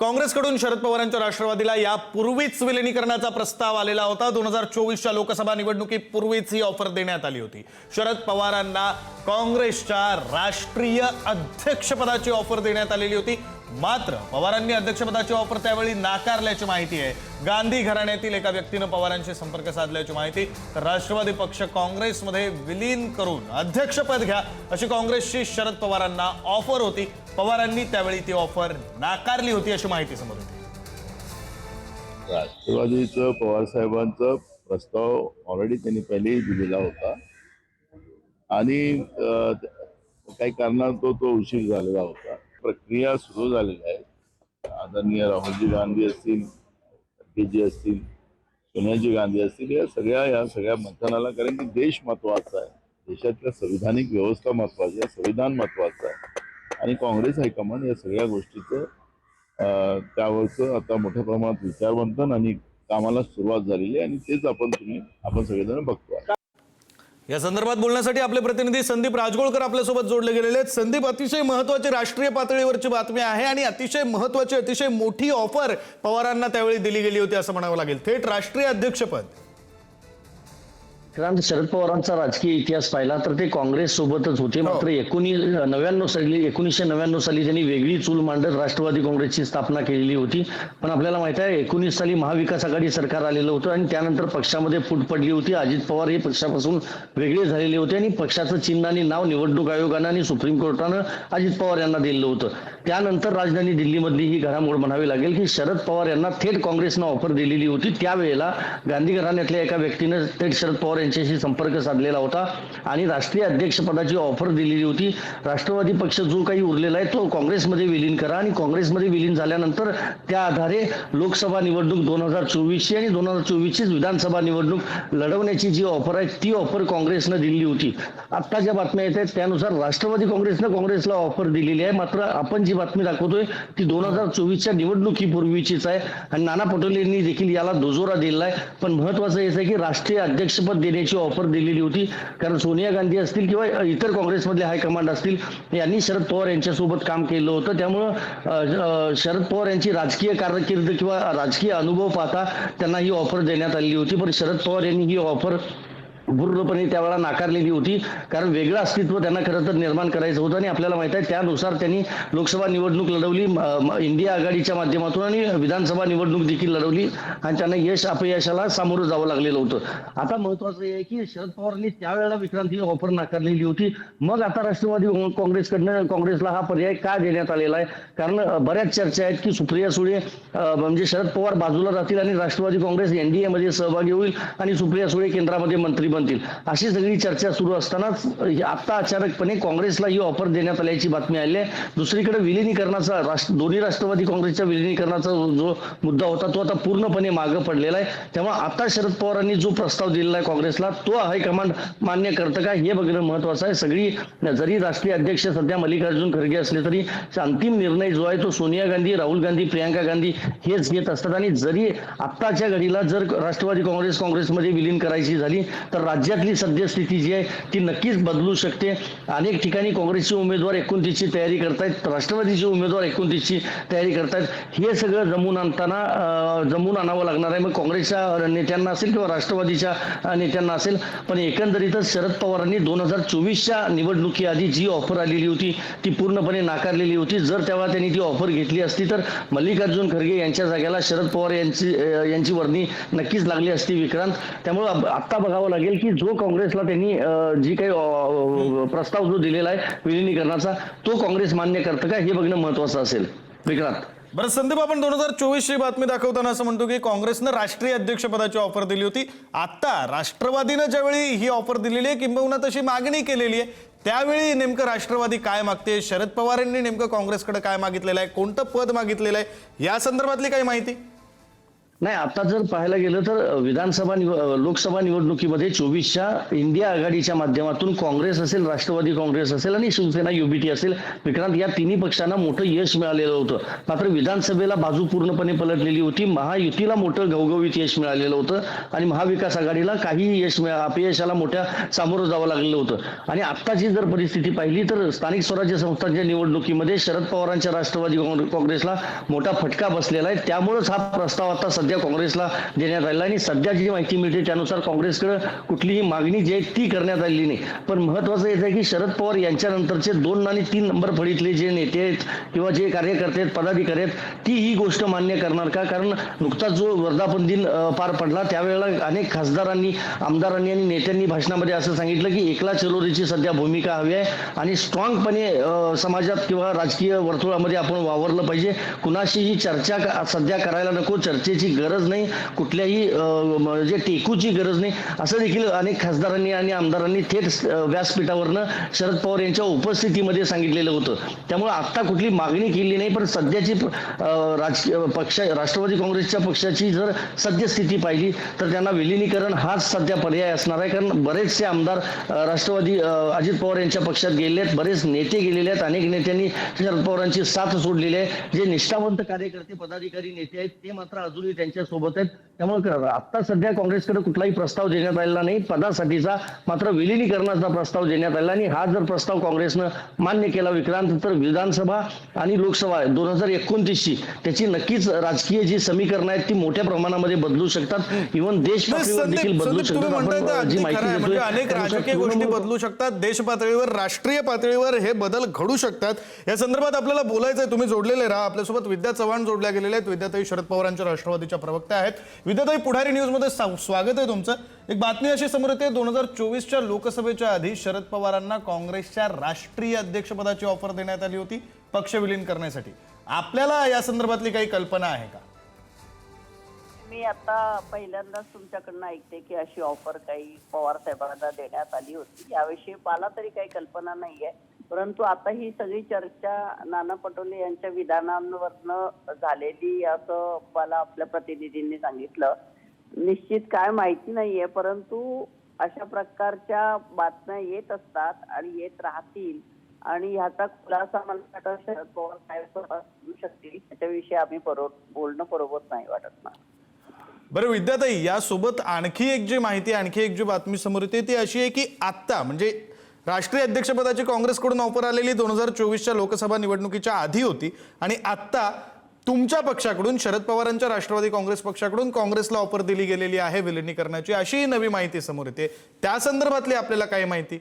काँग्रेसकडून शरद पवारांच्या राष्ट्रवादीला यापूर्वीच विलिनीकरणाचा प्रस्ताव आलेला होता। 2024च्या लोकसभा निवडणुकीपूर्वीच ही ऑफर देण्यात आली होती। शरद पवारांना काँग्रेसच्या राष्ट्रीय अध्यक्षपदाची ऑफर देण्यात आलेली होती, मात्र पवारांनी अध्यक्षपदाची ऑफर त्यावेळी नाकारल्याची माहिती आहे। गांधी घराण्यातील एका व्यक्तीने पवारांशी संपर्क साधल्याची माहिती। राष्ट्रवादी पक्ष काँग्रेसमध्ये विलीन करून अध्यक्षपद घ्या अशी काँग्रेसची शरद पवारांना ऑफर होती। पवारांनी त्यावेळी ती ऑफर नाकारली होती अशी माहिती समोर येते। राष्ट्रवादीचं पवार साहेबांचा प्रस्ताव ऑलरेडी त्यांनी पहिलेही दिलेला होता आणि काही कारणास्तव तो उशीर झालेला होता। प्रक्रिया सुरू झालेली आहे। आदरणीय राहुलजी गांधी असतील, खडगेजी असतील, सोनियाजी गांधी असतील, या सगळ्या मतदानाला, कारण की देश महत्वाचा आहे, देशातल्या संविधानिक व्यवस्था महत्वाची आहे, संविधान महत्वाचं आहे आणि काँग्रेस हायकमांड या सगळ्या गोष्टीचं त्यावरचं आता मोठ्या प्रमाणात विचारमंथन आणि कामाला सुरुवात झालेली आहे आणि तेच आपण सगळेजण बघतोय। या संदर्भात बोलण्यासाठी आपले प्रतिनिधी संदीप राजगोळकर आपल्यासोबत जोडले गेलेले आहेत। संदीप, अतिशय महत्त्वाची राष्ट्रीय पातळीवरची बातमी आहे आणि अतिशय महत्त्वाची, अतिशय मोठी ऑफर पवारांना त्यावेळी दिली गेली होती असं म्हणावं लागेल, थेट राष्ट्रीय अध्यक्षपद। शरद पवारांचा राजकीय इतिहास पाहिला तर ते काँग्रेस सोबतच होते, मात्र 1999 साली त्यांनी वेगळी चूल मांडत राष्ट्रवादी काँग्रेसची स्थापना केलेली होती। पण आपल्याला माहित आहे 19 साली महाविकास आघाडी सरकार आलेलं होतं आणि त्यानंतर पक्षामध्ये फूट पडली होती। अजित पवार हे पक्षापासून वेगळे झालेले होते आणि पक्षाचं चिन्ह आणि नाव निवडणूक आयोगानं आणि सुप्रीम कोर्टानं अजित पवार यांना दिलं होतं। त्यानंतर राजधानी दिल्लीमधली ही घडामोड म्हणावी लागेल की शरद पवार यांना थेट काँग्रेसनं ऑफर दिलेली होती। त्यावेळेला गांधी घराण्यातल्या एका व्यक्तीनं थेट शरद पवार यांच्याशी संपर्क साधलेला होता आणि राष्ट्रीय अध्यक्षपदाची ऑफर दिलेली होती। राष्ट्रवादी पक्ष जो काही उरलेला आहे तो काँग्रेसमध्ये विलीन करा आणि काँग्रेसमध्ये विलीन झाल्यानंतर त्या आधारे लोकसभा निवडणूक 2024ची आणि 2024ची विधानसभा निवडणूक लढवण्याची जी ऑफर आहे ती ऑफर काँग्रेसनं दिली होती। आता ज्या बातम्या येत आहेत त्यानुसार राष्ट्रवादी काँग्रेसनं काँग्रेसला ऑफर दिलेली आहे, मात्र आपण जी बातमी दाखवतोय ती 2024च्या निवडणुकीपूर्वीचीच आहे आणि नाना पटोले यांनी देखील याला दुजोरा दिला आहे। पण महत्वाचं हेच आहे की राष्ट्रीय अध्यक्षपद देण्याची ऑफर दिलेली होती, कारण सोनिया गांधी असतील किंवा इतर काँग्रेसमधले हायकमांड असतील यांनी शरद पवार यांच्यासोबत काम केलं होतं। त्यामुळं शरद पवार यांची राजकीय कारकीर्द किंवा राजकीय अनुभव पाहता त्यांना ही ऑफर देण्यात आलेली होती। पण शरद पवार यांनी ही ऑफर पूर्णपणे त्यावेळेला नाकारलेली होती, कारण वेगळं अस्तित्व त्यांना खरं तर निर्माण करायचं होतं आणि आपल्याला माहित आहे त्यानुसार त्यांनी लोकसभा निवडणूक लढवली इंडिया आघाडीच्या माध्यमातून आणि विधानसभा निवडणूक देखील लढवली आणि त्यांना यश अपयशाला सामोरं जावं लागलेलं होतं। आता महत्वाचं हे आहे की शरद पवारांनी त्यावेळेला विक्रांत ऑफर नाकारलेली होती, मग आता राष्ट्रवादी काँग्रेसकडनं काँग्रेसला हा पर्याय का देण्यात आलेला आहे? कारण बऱ्याच चर्चा आहेत की सुप्रिया सुळे म्हणजे शरद पवार बाजूला राहतील आणि राष्ट्रवादी काँग्रेस एनडीए मध्ये सहभागी होईल आणि सुप्रिया सुळे केंद्रामध्ये मंत्री बनतील, अशी सगळी चर्चा सुरू असतानाच आता अचानकपणे काँग्रेसला ही ऑफर देण्यात आल्याची बातमी आली आहे। दुसरीकडे विलिनीकरणाचा दोन्ही राष्ट्रवादी काँग्रेसच्या विलिनीकरणाचा जो मुद्दा होता तो आता पूर्णपणे मागे पडलेला आहे। त्यामुळे आता शरद पवारांनी जो प्रस्ताव दिलेला आहे काँग्रेसला तो हायकमांड मान्य करतं का हे बघणं महत्वाचं आहे। सगळी जरी राष्ट्रीय अध्यक्ष सध्या मल्लिकार्जुन खरगे असले तरी अंतिम निर्णय जो आहे तो सोनिया गांधी, राहुल गांधी, प्रियांका गांधी हेच घेत असतात आणि जरी आत्ताच्या घडीला जर राष्ट्रवादी काँग्रेसमध्ये विलीन करायची झाली तर राज्यातली सद्यस्थिती जी आहे ती नक्कीच बदलू शकते। अनेक ठिकाणी काँग्रेसचे उमेदवार 29ची तयारी करतायत, राष्ट्रवादीचे उमेदवार 29ची तयारी करतायत। हे सगळं जमून आणावं लागणार आहे, मग काँग्रेसच्या नेत्यांना असेल किंवा राष्ट्रवादीच्या नेत्यांना असेल। पण एकंदरीतच शरद पवारांनी 2024च्या निवडणुकीआधी जी ऑफर आलेली होती ती पूर्णपणे नाकारलेली होती। जर तेव्हा त्यांनी ती ऑफर घेतली असती तर मल्लिकार्जुन खरगे यांच्या जागेला शरद पवार यांची वर्णी नक्कीच लागली असती विक्रांत। त्यामुळे आता बघावं लागेल की जो काँग्रेसला त्यांनी जी काही प्रस्ताव जो दिलेला आहे विलिनीकरणाचा तो काँग्रेस मान्य करतं का हे बघणं महत्वाचं असेल विक्रांत। बरं संदीप, आपण 2024ची बातमी दाखवताना असं म्हणतो की काँग्रेसनं राष्ट्रीय अध्यक्षपदाची ऑफर दिली होती। आता राष्ट्रवादीनं ज्यावेळी ही ऑफर दिलेली आहे किंबहुना तशी मागणी केलेली आहे त्यावेळी नेमकं राष्ट्रवादी काय मागते, शरद पवारांनी नेमकं काँग्रेसकडे काय मागितलेलं आहे, कोणतं पद मागितलेलं आहे, या संदर्भातली काही माहिती? नाही, आता जर पाहायला गेलं तर लोकसभा निवडणुकीमध्ये 24च्या इंडिया आघाडीच्या माध्यमातून काँग्रेस असेल, राष्ट्रवादी काँग्रेस असेल आणि शिवसेना युबीटी असेल, विक्रांत, या तिन्ही पक्षांना मोठं यश मिळालेलं होतं. मात्र विधानसभेला बाजू पूर्णपणे पलटलेली होती. महायुतीला मोठं घवघवीत यश मिळालेलं होतं आणि महाविकास आघाडीला काही अपयशाला मोठ्या सामोरं जावं लागलेलं होतं. आणि आत्ताची जर परिस्थिती पाहिली तर स्थानिक स्वराज्य संस्थांच्या निवडणुकीमध्ये शरद पवारांच्या राष्ट्रवादी काँग्रेसला मोठा फटका बसलेला आहे. त्यामुळेच हा प्रस्ताव आता सध्या काँग्रेसला देण्यात आलेला आणि सध्या जी माहिती मिळते त्यानुसार काँग्रेसकडे कुठलीही मागणी जी आहे ती करण्यात आलेली नाही. पण महत्वाचं येत आहे की शरद पवार यांच्यानंतरचे 2 आणि 3 नंबर फळीतले जे नेते आहेत किंवा जे कार्यकर्ते आहेत, पदाधिकारी आहेत, ती ही गोष्ट मान्य करणार का? कारण नुकताच जो वर्धापन दिन पार पडला त्यावेळेला अनेक खासदारांनी, आमदारांनी आणि नेत्यांनी भाषणामध्ये असं सांगितलं की एकला चलोरीची सध्या भूमिका हवी आहे आणि स्ट्रॉंगपणे समाजात किंवा राजकीय वर्तुळामध्ये आपण वावरलं पाहिजे. कुणाशीही चर्चा सध्या करायला नको, चर्चेची गरज नाही, कुठल्याही जे टेकूची गरज नाही, असं देखील अनेक खासदारांनी आणि आमदारांनी थेट व्यासपीठावरनं शरद पवार यांच्या उपस्थितीमध्ये सांगितलेलं होतं. त्यामुळे आता कुठली मागणी केली नाही. पण सध्याची राजकीय राष्ट्रवादी काँग्रेसच्या पक्षाची जर सद्यस्थिती पाहिली तर त्यांना विलिनीकरण हाच सध्या पर्याय असणार आहे. कारण बरेचसे आमदार राष्ट्रवादी अजित पवार यांच्या पक्षात गेलेले आहेत, बरेच नेते गेलेले आहेत, अनेक नेत्यांनी शरद पवारांची साथ सोडलेली आहे. जे निष्ठावंत कार्यकर्ते, पदाधिकारी, नेते आहेत ते मात्र अजूनही त्यांच्या सोबत आहेत. त्यामुळे आता सध्या काँग्रेसकडे कुठलाही प्रस्ताव देण्यात आलेला नाही पदासाठीचा, मात्र विलिनीकरणाचा प्रस्ताव देण्यात आला. आणि हा जर प्रस्ताव काँग्रेसनं मान्य केला विक्रांत, तर विधानसभा आणि लोकसभा 2029ची त्याची नक्कीच राजकीय जी समीकरणं आहेत ती मोठ्या प्रमाणामध्ये बदलू शकतात. इव्हन देश पातळीवर देखील बदलू शकतात. आपण जी माहिती म्हणजे अनेक राजकीय गोष्टी बदलू शकतात, देश पातळीवर, राष्ट्रीय पातळीवर हे बदल घडू शकतात. या संदर्भात आपल्याला बोलायचंय. तुम्ही जोडलेले राहा. आपल्यासोबत विद्या चव्हाण जोडल्या गेलेल्या आहेत. विद्याताई शरद पवारांच्या राष्ट्रवादीच्या प्रवक्त्या आहेत. विद्याताई, पुढारी न्यूज मध्ये स्वागत आहे तुमचं. एक बातमी अशी समोर येते, 2024च्या लोकसभेच्या आधी शरद पवारांना काँग्रेसच्या राष्ट्रीय अध्यक्षपदाची ऑफर देण्यात आली होती पक्ष विलीन करण्यासाठी. आपल्याला या संदर्भातली काही कल्पना आहे का? मी आता पहिल्यांदाच तुमच्याकडनं ऐकते की अशी ऑफर काही पवार साहेबांना देण्यात आली होती. याविषयी मला तरी काही कल्पना नाहीये. परंतु आता ही सगळी चर्चा नाना पटोले यांच्या विधानांवरनं झालेली असं मला आपल्या प्रतिनिधींनी सांगितलं. निश्चित काय माहिती नाहीये, परंतु अशा प्रकारच्या बातम्या येत असतात आणि येत राहतील आणि ह्याचा खुलासा मला वाटतं शरद पवार साहेब करू शकतील. त्याच्याविषयी आम्ही बोलणं बरोबर नाही वाटत ना. बरं विद्याताई, यासोबत आणखी एक जी माहिती, आणखी एक जी बातमी समोर येते ती अशी आहे की आत्ता म्हणजे राष्ट्रीय अध्यक्षपदाची काँग्रेसकडून ऑफर आलेली 2024च्या लोकसभा निवडणुकीच्या आधी होती आणि आत्ता तुमच्या पक्षाकडून, शरद पवारांच्या राष्ट्रवादी काँग्रेस पक्षाकडून काँग्रेसला ऑफर दिली गेलेली आहे विलिनीकरणाची, अशी नवी माहिती समोर येते. त्या संदर्भातली आपल्याला काय माहिती?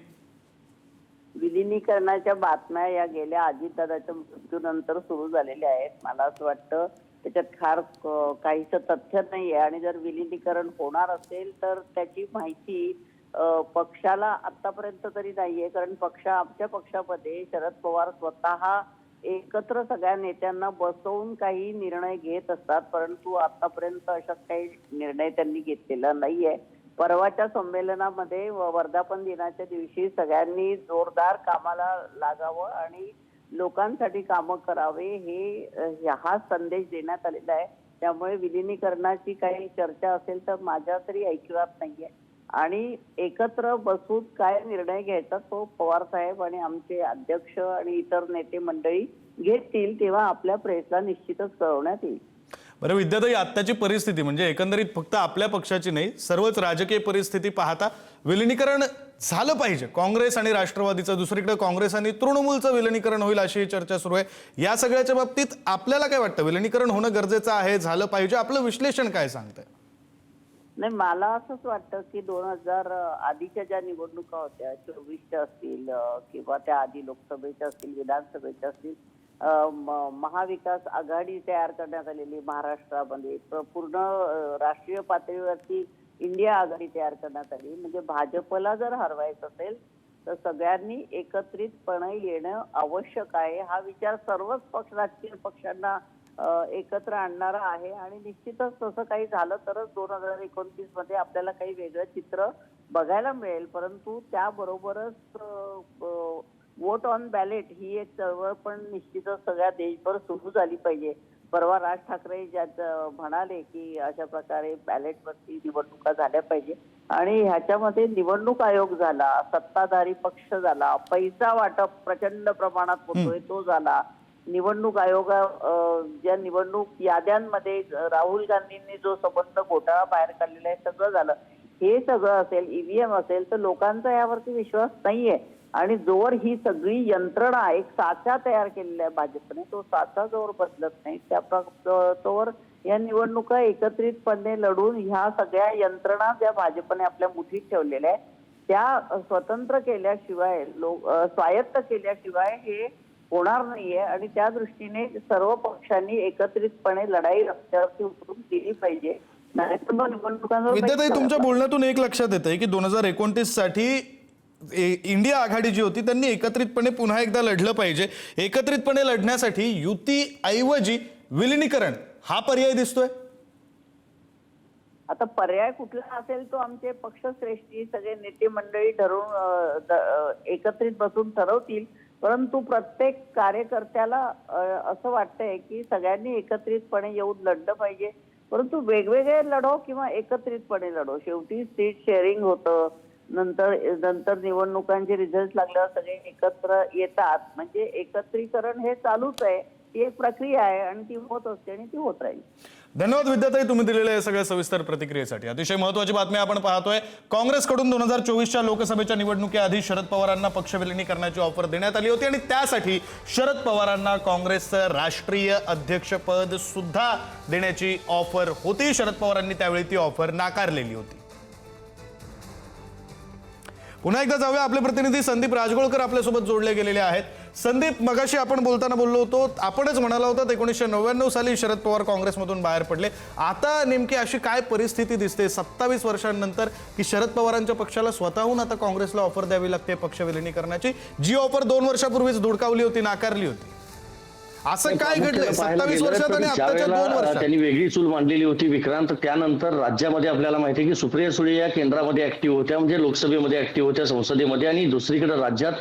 विलिनीकरणाच्या बातम्या या गेल्या अजितदादाच्या मृत्यूनंतर सुरू झालेल्या आहेत. मला असं वाटतं त्याच्यात फार काहीच तथ्य नाहीये आणि जर विलिनीकरण होणार असेल तर त्याची माहिती पक्षाला आतापर्यंत तरी नाहीये. कारण आमच्या पक्षामध्ये शरद पवार स्वतः एकत्र सगळ्या नेत्यांना बसवून काही निर्णय घेत असतात, परंतु आतापर्यंत अशा काही निर्णय त्यांनी घेतलेला नाहीये. परवाच्या संमेलनामध्ये वर्धापन दिनाच्या दिवशी सगळ्यांनी जोरदार कामाला लागावं आणि लोकांसाठी कामं करावे हा संदेश देण्यात आलेला आहे. त्यामुळे विलिनीकरणाची काही चर्चा असेल तर माझ्या तरी ऐकिवात नाहीये आणि एकत्र बसून काय निर्णय घ्यायचा तो पवार साहेब आणि आमचे अध्यक्ष आणि इतर नेते मंडळी घेतील तेव्हा आपल्या प्रेसला निश्चितच कळवण्यात येईल. बरं विद्याताई, आत्ताची परिस्थिती म्हणजे एकंदरीत फक्त आपल्या पक्षाची नाही, सर्वच राजकीय परिस्थिती पाहता विलिनीकरण झालं पाहिजे. काँग्रेस आणि राष्ट्रवादीचं, दुसरीकडे काँग्रेस आणि तृणमूलचं विलिनीकरण होईल अशी चर्चा सुरू आहे. या सगळ्याच्या बाबतीत आपल्याला काय वाटतं? विलिनीकरण होणं गरजेचं आहे, झालं पाहिजे? आपलं विश्लेषण काय सांगतंय? नाही, मला असंच वाटतं की 2000 आधीच्या ज्या निवडणुका होत्या, 24च्या असतील किंवा त्या आधी लोकसभेच्या असतील, विधानसभेच्या असतील, महाविकास आघाडी तयार करण्यात आलेली महाराष्ट्रामध्ये, पूर्ण राष्ट्रीय पातळीवरती इंडिया आघाडी तयार करण्यात आली. म्हणजे भाजपला जर हरवायचं असेल तर सगळ्यांनी एकत्रितपणे येणं आवश्यक आहे. हा विचार सर्वच राजकीय पक्षांना एकत्र आणणारा आहे आणि निश्चितच तसं काही झालं तरच 2029 मध्ये आपल्याला काही वेगळं चित्र बघायला मिळेल. परंतु त्याबरोबरच वोट ऑन बॅलेट ही एक चळवळ पण निश्चितच सगळ्या देशभर सुरू झाली पाहिजे. परवा राज ठाकरे ज्यात म्हणाले की अशा प्रकारे बॅलेटवरती निवडणुका झाल्या पाहिजे आणि ह्याच्यामध्ये निवडणूक आयोग झाला, सत्ताधारी पक्ष झाला, पैसा वाटप प्रचंड प्रमाणात होतोय तो झाला, निवडणूक आयोग ज्या निवडणूक याद्यांमध्ये राहुल गांधींनी जो संबंध घोटाळा बाहेर काढलेला आहे सगळं झालं. हे सगळं असेल, ईव्हीएम असेल, तर लोकांचा यावरती विश्वास नाहीये आणि जोवर ही सगळी यंत्रणा एक साचा तयार केलेला आहे भाजपने, तो साचा जोवर बदलत नाही तोवर या निवडणुका एकत्रितपणे लढून ह्या सगळ्या यंत्रणा ज्या भाजपने आपल्या मुठीत ठेवलेल्या आहेत त्या स्वतंत्र केल्याशिवाय स्वायत्त केल्याशिवाय हे होणार नाहीये आणि त्या दृष्टीने सर्व पक्षांनी एकत्रितपणे लढाई रस्त्यावरती उतरून दिली पाहिजे. नाहीतर मग निवडणुकांवर विद्याताई, तुमच्या बोलण्यातून एक लक्षात येतंय की 2029 साठी इंडिया आघाडी जी होती त्यांनी एकत्रितपणे पुन्हा एकदा लढलं पाहिजे. एकत्रितपणे लढण्यासाठी युती ऐवजी विलिनीकरण हा पर्याय दिसतोय. आता पर्याय कुठला असेल तो आमचे पक्षश्रेष्ठी सगळे नेते मंडळी ठरवून एकत्रित बसून ठरवतील. परंतु प्रत्येक कार्यकर्त्याला असं वाटतंय की सगळ्यांनी एकत्रितपणे येऊन लढलं पाहिजे. परंतु वेगवेगळे लढो किंवा एकत्रितपणे लढो, शेवटी सीट शेअरिंग होतं. नंतर निवडणुकांचे रिझल्ट लागल्यावर सगळे एकत्र येतात. म्हणजे एकत्रीकरण हे चालूच आहे, ती एक प्रक्रिया आहे आणि ती होत असते आणि ती होत राहील. धन्यवाद विद्याताई, तुम्ही दिलेल्या सगळ्या सविस्तर प्रतिक्रियेसाठी. अतिशय महत्त्वाची बातमी आपण पाहतोय. काँग्रेसकडून 2024च्या लोकसभेच्या निवडणुकीआधी शरद पवारांना पक्ष विलिनीकरणाची ऑफर देण्यात आली होती आणि त्यासाठी शरद पवारांना काँग्रेसचं राष्ट्रीय अध्यक्षपद सुद्धा देण्याची ऑफर होती. शरद पवारांनी त्यावेळी ती ऑफर नाकारलेली होती. पुन्हा एकदा जाऊया, आपले प्रतिनिधी संदीप राजगोळकर आपल्यासोबत जोडले गेलेले आहेत. संदीप, मगाशी आपण बोलताना बोललो होतो, आपणच म्हणाला होता 1999 साली शरद पवार काँग्रेसमधून बाहेर पडले. आता नेमकी अशी काय परिस्थिती दिसते 27 वर्षांनंतर की शरद पवारांच्या पक्षाला स्वतःहून आता काँग्रेसला ऑफर द्यावी लागते पक्ष विलिनीकरणाची, जी ऑफर 2 वर्षापूर्वीच धुडकावली होती, नाकारली होती. असं काय घडलंय 27 वर्षात आणि आताच्या 2 वर्षात? त्यांनी वेगळी चूल मांडलेली होती विक्रांत. त्यानंतर राज्यामध्ये आपल्याला माहिती आहे की सुप्रिया सुळे या केंद्रामध्ये ऍक्टिव्ह होत्या, म्हणजे लोकसभेमध्ये ऍक्टिव्ह होत्या, संसदेमध्ये, आणि दुसरीकडे राज्यात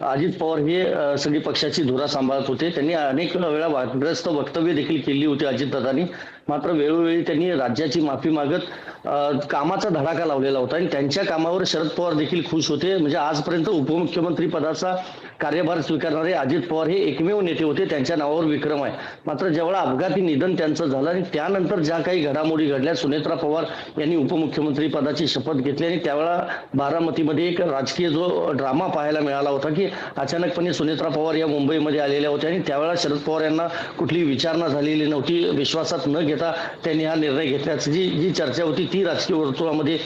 अजित पवार हे सगळी पक्षाची धुरा सांभाळत होते. त्यांनी अनेक वेळा वादग्रस्त वक्तव्य देखील केली होती अजितदादांनी. मात्र वेळोवेळी त्यांनी राज्याची माफी मागत कामाचा धडाका लावलेला होता आणि त्यांच्या कामावर शरद पवार देखील खुश होते. म्हणजे आजपर्यंत उपमुख्यमंत्री पदाचा कार्यभार स्वीकारणारे अजित पवार हे एकमेव नेते होते, त्यांच्या नावावर विक्रम आहे. मात्र जेव्हा अपघाती निधन त्यांचं झालं आणि त्यानंतर ज्या काही घडामोडी घडल्या, सुनेत्रा पवार यांनी उपमुख्यमंत्री पदाची शपथ घेतली आणि त्यावेळा बारामतीमध्ये एक राजकीय जो ड्रामा पाहायला मिळाला होता की अचानकपणे सुनेत्रा पवार या मुंबईमध्ये आलेल्या होत्या आणि त्यावेळा शरद पवार यांना कुठली विचारणा झालेली नव्हती. विश्वासात न घेता त्यांनी हा निर्णय घेतल्याची जी चर्चा होती ती राजकीय वर्तुळामध्ये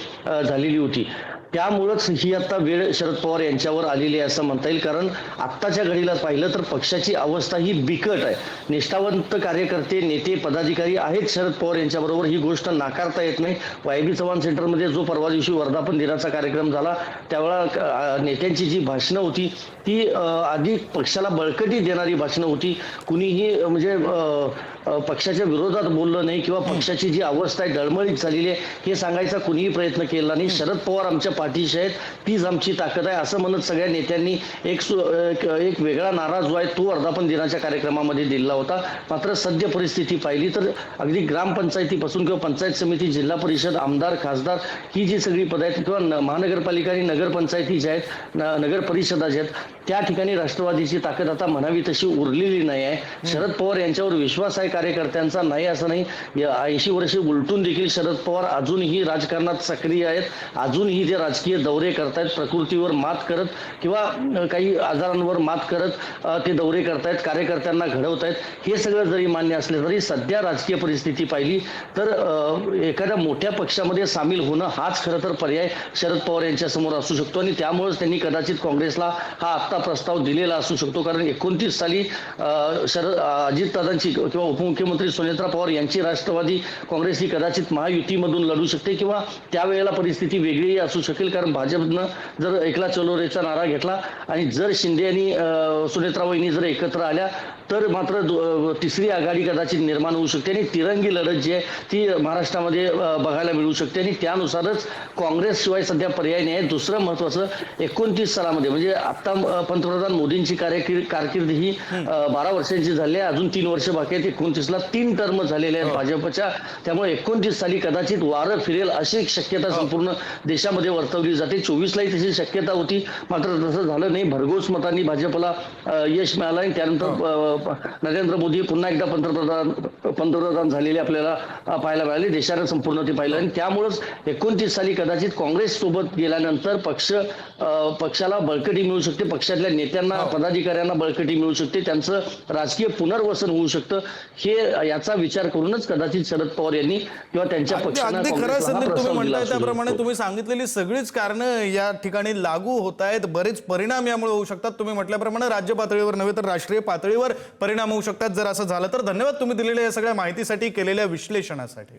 झालेली होती. त्यामुळेच ही आता वेळ शरद पवार यांच्यावर आलेली आहे असं म्हणता येईल. कारण आत्ताच्या घडीला पाहिलं तर पक्षाची अवस्था ही बिकट आहे. निष्ठावंत कार्यकर्ते, नेते, पदाधिकारी आहेत शरद पवार यांच्याबरोबर, ही गोष्ट नाकारता येत नाही. वाय.बी. चव्हाण सेंटरमध्ये जो परवा दिवशी वर्धापन दिनाचा कार्यक्रम झाला त्यावेळा नेत्यांची जी भाषणं होती ती अधिक पक्षाला बळकटी देणारी भाषणं होती. कुणीही म्हणजे पक्षाच्या विरोधात बोललं नाही किंवा पक्षाची जी अवस्था आहे डळमळीत झालेली आहे हे सांगायचा कुणीही प्रयत्न केला नाही. शरद पवार आमच्या पाठीशी आहेत, तीच आमची ताकद आहे असं म्हणत सगळ्या नेत्यांनी एक वेगळा नारा जो आहे तो वर्धापन दिनाच्या कार्यक्रमामध्ये दिला होता. मात्र सद्य परिस्थिती पाहिली तर अगदी ग्रामपंचायतीपासून किंवा पंचायत समिती, जिल्हा परिषद, आमदार, खासदार ही जी सगळी पदं आहेत किंवा महानगरपालिका आणि नगरपंचायती ज्या आहेत, नगर परिषदा ज्या आहेत, त्या ठिकाणी राष्ट्रवादीची ताकद आता म्हणावी तशी उरलेली नाही आहे. शरद पवार यांच्यावर विश्वास आहे कार्यकर्त्यांचा, नाही असं नाही. 80 वर्षे उलटून देखील शरद पवार अजूनही राजकारणात सक्रिय आहेत. अजूनही ते राजकीय दौरे करतायत, प्रकृतीवर मात करत किंवा काही आजारांवर मात करत ते दौरे करतायत, कार्यकर्त्यांना घडवतायत. हे सगळं जरी मान्य असले तरी सध्या राजकीय परिस्थिती पाहिली तर एखाद्या मोठ्या पक्षामध्ये सामील होणं हाच खरं तर पर्याय शरद पवार यांच्या समोर असू शकतो आणि त्यामुळेच त्यांनी कदाचित काँग्रेसला हा आत्ता प्रस्ताव दिलेला असू शकतो. कारण 29 साली अजितदादांची किंवा उपमुख्यमंत्री सुनेत्रा पवार यांची राष्ट्रवादी काँग्रेस ही कदाचित महायुतीमधून लढू शकते किंवा त्यावेळेला परिस्थिती वेगळी असू शकेल. कारण भाजपनं जर एकला चलो रेचा नारा घेतला आणि जर शिंदे आणि सुनेत्रा वहिनी जर एकत्र आल्या तर मात्र तिसरी आघाडी कदाचित निर्माण होऊ शकते आणि तिरंगी लढत जी आहे ती महाराष्ट्रामध्ये बघायला मिळू शकते आणि त्यानुसारच काँग्रेसशिवाय सध्या पर्याय नाही आहे. दुसरं महत्त्वाचं 29 सालामध्ये म्हणजे आता पंतप्रधान मोदींची कारकीर्द ही 12 वर्षांची झाली आहे. अजून 3 वर्ष बाकी आहेत. 29ला 3 टर्म झालेले आहेत भाजपच्या. त्यामुळे 29 साली कदाचित वारं फिरेल अशी एक शक्यता संपूर्ण देशामध्ये वर्तवली जाते. 24लाही तशी शक्यता होती, मात्र तसं झालं नाही. भरघोस मतांनी भाजपला यश मिळालं आणि त्यानंतर नरेंद्र मोदी पुन्हा एकदा पंतप्रधान झालेले आपल्याला पाहायला मिळाले. देशानं संपूर्ण ते पाहिलं आणि त्यामुळेच 29 साली कदाचित काँग्रेस सोबत गेल्यानंतर पक्षाला बळकटी मिळू शकते, पक्षातल्या नेत्यांना पदाधिकाऱ्यांना बळकटी मिळू शकते, त्यांचं राजकीय पुनर्वसन होऊ शकतं. हे याचा विचार करूनच कदाचित शरद पवार यांनी किंवा त्यांच्या पक्षाने अगदी खरं संदीप, तुम्ही म्हणताय त्याप्रमाणे तुम्ही सांगितलेली सगळीच कारणं या ठिकाणी लागू होत आहेत. बरेच परिणाम यामुळे होऊ शकतात. तुम्ही म्हटल्याप्रमाणे राज्य पातळीवर नव्हे तर राष्ट्रीय पातळीवर परिणाम होऊ शकतात जर असं झालं तर. धन्यवाद तुम्ही दिलेल्या या सगळ्या माहितीसाठी, केलेल्या विश्लेषणासाठी.